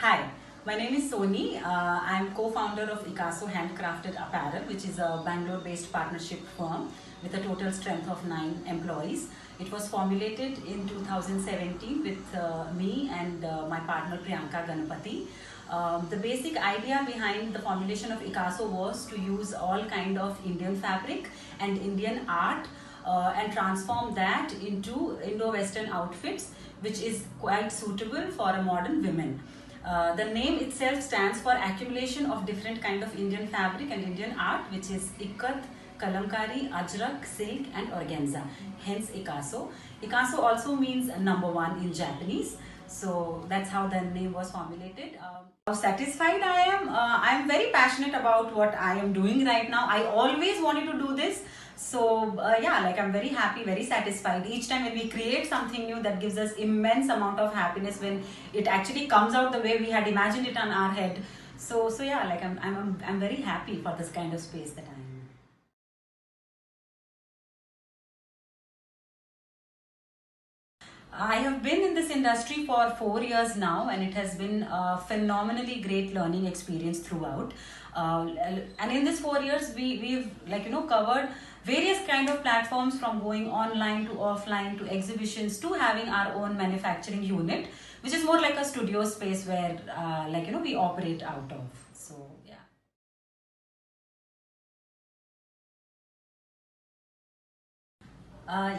Hi, my name is Soni. I'm co-founder of Ikaso Handcrafted Apparel, which is a Bangalore-based partnership firm with a total strength of 9 employees. It was formulated in 2017 with me and my partner Priyanka Ganapati. The basic idea behind the formulation of Ikaso was to use all kind of Indian fabric and Indian art and transform that into Indo-Western outfits, which is quite suitable for a modern women. The name itself stands for accumulation of different kind of Indian fabric and Indian art, which is Ikat, Kalamkari, Ajrak, Silk and Organza, hence Ikaso. Ikaso also means number one in Japanese. So that's how the name was formulated. How satisfied I am? I'm very passionate about what I am doing right now. I always wanted to do this. So yeah, like I'm very happy, very satisfied. Each time when we create something new, that gives us immense amount of happiness when it actually comes out the way we had imagined it on our head. So yeah, like I'm very happy for this kind of space that I'm in. I have been in this industry for 4 years now, and it has been a phenomenally great learning experience throughout. And in this 4 years, we've covered various kind of platforms, from going online to offline to exhibitions to having our own manufacturing unit, which is more like a studio space where we operate out of. So yeah.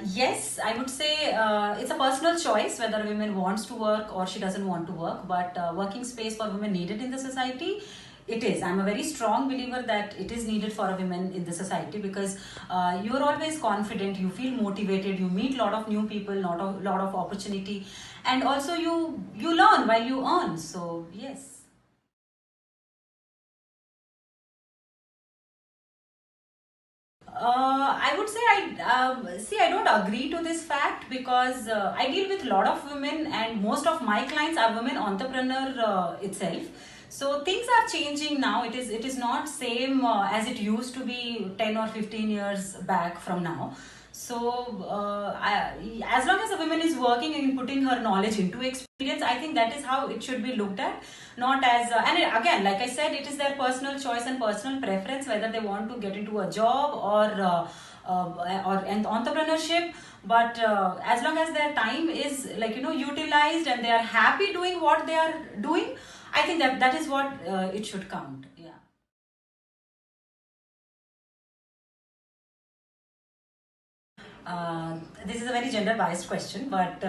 Yes, I would say it's a personal choice whether a woman wants to work or she doesn't want to work. But working space for women needed in the society, it is. I'm a very strong believer that it is needed for a woman in the society, because you're always confident, you feel motivated, you meet a lot of new people, lot of opportunity, and also you learn while you earn. So yes. I would say I don't agree to this fact, because I deal with a lot of women and most of my clients are women entrepreneur itself. So things are changing now. It is not same as it used to be 10 or 15 years back from now. So as long as a woman is working and putting her knowledge into experience, I think that is how it should be looked at, not as again, like I said, it is their personal choice and personal preference whether they want to get into a job or an entrepreneurship. But as long as their time is utilized and they are happy doing what they are doing, I think that is what it should count. Yeah. This is a very gender biased question, but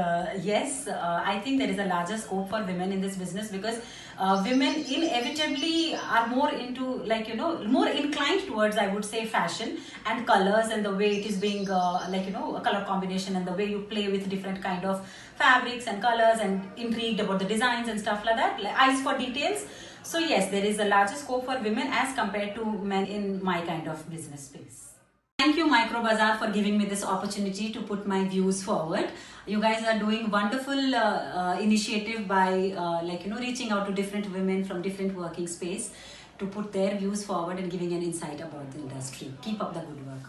yes, I think there is a larger scope for women in this business, because women inevitably are more into, more inclined towards, I would say, fashion and colors, and the way it is being a color combination, and the way you play with different kind of fabrics and colors, and intrigued about the designs and stuff like that, like eyes for details. So yes, there is a larger scope for women as compared to men in my kind of business space. Thank you, Micro Bazaar, for giving me this opportunity to put my views forward. You guys are doing wonderful initiative by reaching out to different women from different working space to put their views forward and giving an insight about the industry. Keep up the good work.